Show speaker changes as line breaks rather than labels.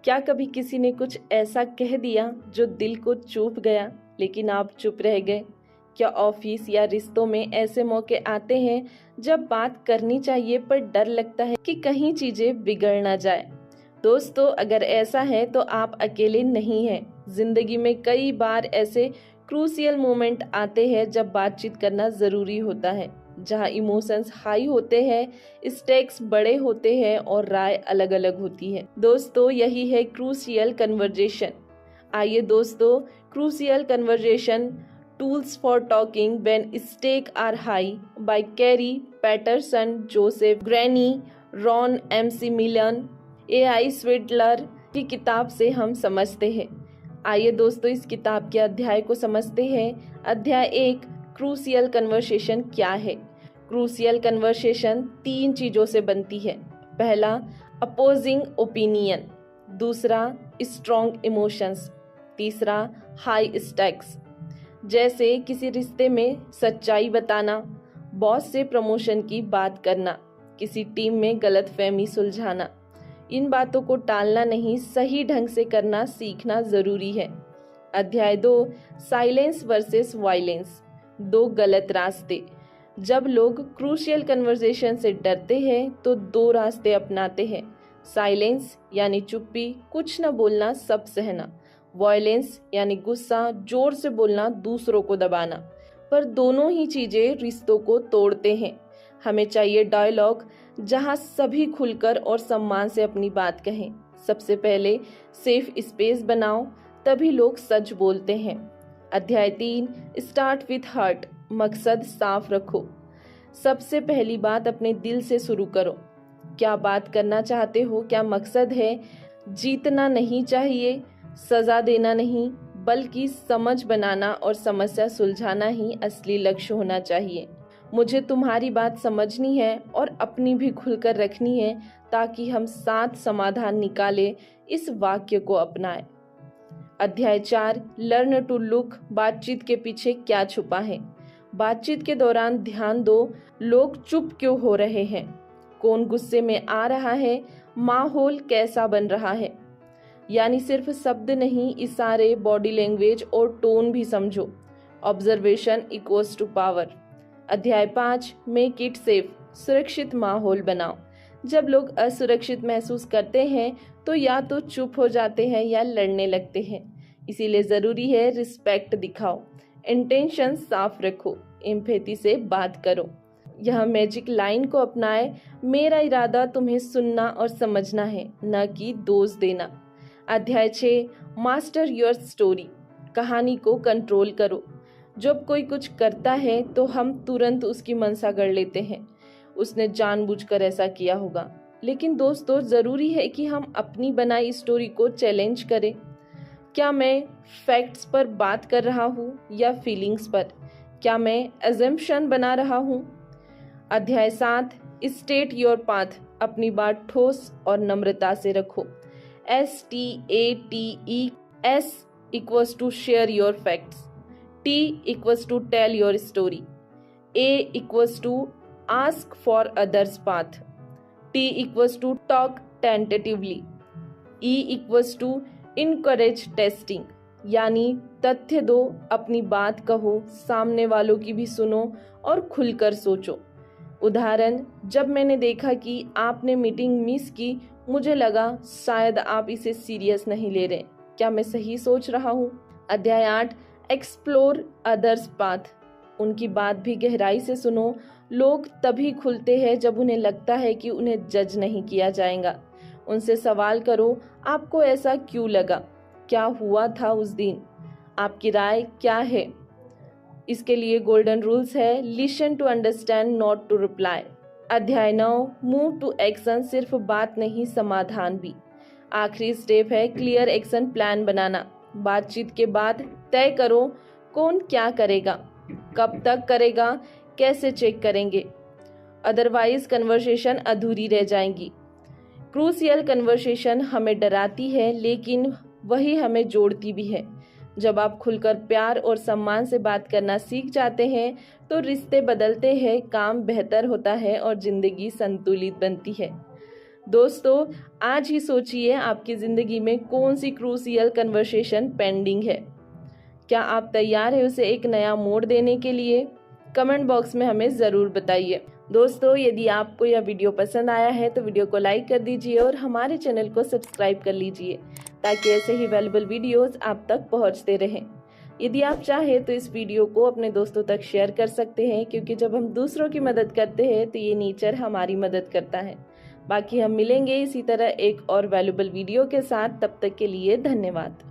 क्या कभी किसी ने कुछ ऐसा कह दिया जो दिल को चुभ गया, लेकिन आप चुप रह गए? क्या ऑफिस या रिश्तों में ऐसे मौके आते हैं जब बात करनी चाहिए पर डर लगता है कि कहीं चीजें बिगड़ ना जाए? दोस्तों, अगर ऐसा है तो आप अकेले नहीं हैं। जिंदगी में कई बार ऐसे क्रूशियल मोमेंट आते हैं जब बातचीत करना जरूरी होता है, जहां इमोशंस हाई होते हैं, स्टेक्स बड़े होते हैं और राय अलग अलग होती है। दोस्तों, यही है क्रूशियल कन्वर्जेशन। आइए दोस्तों, crucial conversation tools for talking when stake are high by Kerry Patterson, Joseph Grenny, Ron McMillan, AI Switzler की किताब से हम समझते हैं। आइए दोस्तों, इस किताब के अध्याय को समझते हैं। अध्याय 1, क्रूशियल कन्वर्सेशन क्या है? क्रूशियल कन्वर्सेशन 3 चीजों से बनती है। पहला, अपोजिंग ओपिनियन। दूसरा, स्ट्रॉन्ग इमोशंस। तीसरा, हाई स्टेक्स। जैसे किसी रिश्ते में सच्चाई बताना, बॉस से प्रमोशन की बात करना, किसी टीम में गलतफहमी सुलझाना। इन बातों को टालना नहीं, सही ढंग से करना सीखना जरूरी है। अध्याय 2, साइलेंस वर्सेस वायलेंस। 2 गलत रास्ते। जब लोग क्रूशियल कन्वर्सेशन से डरते हैं तो 2 रास्ते अपनाते हैं। साइलेंस यानी चुप्पी, कुछ न बोलना, सब सहना। वायलेंस यानी गुस्सा, जोर से बोलना, दूसरों को दबाना। पर दोनों ही चीजें रिश्तों को तोड़ते हैं। हमें चाहिए डायलॉग जहां सभी खुलकर और सम्मान से अपनी बात कहें। सबसे पहले सेफ स्पेस बनाओ, तभी लोग सच बोलते हैं। अध्याय 3, स्टार्ट विथ हार्ट। मकसद साफ रखो। सबसे पहली बात अपने दिल से शुरू करो। क्या बात करना चाहते हो? क्या मकसद है? जीतना नहीं चाहिए, सजा देना नहीं, बल्कि समझ बनाना और समस्या सुलझाना ही असली लक्ष्य होना चाहिए। मुझे तुम्हारी बात समझनी है और अपनी भी खुलकर रखनी है, ताकि हम साथ समाधान निकालें। इस वाक्य को अपनाएं। अध्याय 4, लर्न टू लुक। बातचीत के पीछे क्या छुपा है? बातचीत के दौरान ध्यान दो, लोग चुप क्यों हो रहे हैं? कौन गुस्से में आ रहा है? माहौल कैसा बन रहा है? यानी सिर्फ शब्द नहीं, इशारे, बॉडी लैंग्वेज और टोन भी समझो। Observation equals to power. अध्याय 5, मेक इट सेफ। सुरक्षित माहौल बनाओ। जब लोग असुरक्षित महसूस करते हैं तो या तो चुप हो जाते हैं या लड़ने लगते हैं। इसीलिए जरूरी है रिस्पेक्ट दिखाओ, इंटेंशन साफ रखो, एम्पैथी से बात करो। यह मैजिक लाइन को अपनाए, मेरा इरादा तुम्हें सुनना और समझना है, न कि दोष देना। अध्याय 6, मास्टर योर स्टोरी। कहानी को कंट्रोल करो। जब कोई कुछ करता है तो हम तुरंत उसकी मंशा गढ़ लेते हैं, उसने जानबूझकर ऐसा किया होगा। लेकिन दोस्तों, जरूरी है कि हम अपनी बनाई स्टोरी को चैलेंज करें। क्या मैं फैक्ट्स पर बात कर रहा हूँ या फीलिंग्स पर? क्या मैं अजम्पशन बना रहा हूँ? अध्याय 7, स्टेट योर पाथ। अपनी बात ठोस और नम्रता से रखो। STATES equals to share your facts. T equals to tell your story. A equals to ask for others' path. T equals to talk tentatively. E equals to encourage testing. यानी तथ्य दो, अपनी बात कहो, सामने वालों की भी सुनो और खुलकर सोचो। उदाहरण, जब मैंने देखा कि आपने मीटिंग मिस की, मुझे लगा शायद आप इसे सीरियस नहीं ले रहे। क्या मैं सही सोच रहा हूँ? अध्याय 8, एक्सप्लोर अदर्स पाथ। उनकी बात भी गहराई से सुनो। लोग तभी खुलते हैं जब उन्हें लगता है कि उन्हें जज नहीं किया जाएगा। उनसे सवाल करो, आपको ऐसा क्यों लगा? क्या हुआ था उस दिन? आपकी राय क्या है? इसके लिए गोल्डन रूल्स है, listen to understand, not to reply. अध्याय 9, मूव टू एक्शन। सिर्फ बात नहीं, समाधान भी। आखिरी स्टेप है क्लियर एक्शन प्लान बनाना। बातचीत के बाद तय करो कौन क्या करेगा, कब तक करेगा, कैसे चेक करेंगे, अदरवाइज कन्वर्सेशन अधूरी रह जाएंगी। क्रूशियल कन्वर्सेशन हमें डराती है, लेकिन वही हमें जोड़ती भी है। जब आप खुलकर प्यार और सम्मान से बात करना सीख जाते हैं तो रिश्ते बदलते हैं, काम बेहतर होता है और जिंदगी संतुलित बनती है। दोस्तों, आज ही सोचिए आपकी ज़िंदगी में कौन सी क्रूशियल कन्वर्सेशन पेंडिंग है। क्या आप तैयार हैं उसे एक नया मोड़ देने के लिए? कमेंट बॉक्स में हमें ज़रूर बताइए। दोस्तों, यदि आपको यह वीडियो पसंद आया है तो वीडियो को लाइक कर दीजिए और हमारे चैनल को सब्सक्राइब कर लीजिए ताकि ऐसे ही वैल्यूएबल वीडियोस आप तक पहुंचते रहें। यदि आप चाहें तो इस वीडियो को अपने दोस्तों तक शेयर कर सकते हैं, क्योंकि जब हम दूसरों की मदद करते हैं तो ये नेचर हमारी मदद करता है। बाकी हम मिलेंगे इसी तरह एक और वैल्यूएबल वीडियो के साथ। तब तक के लिए धन्यवाद।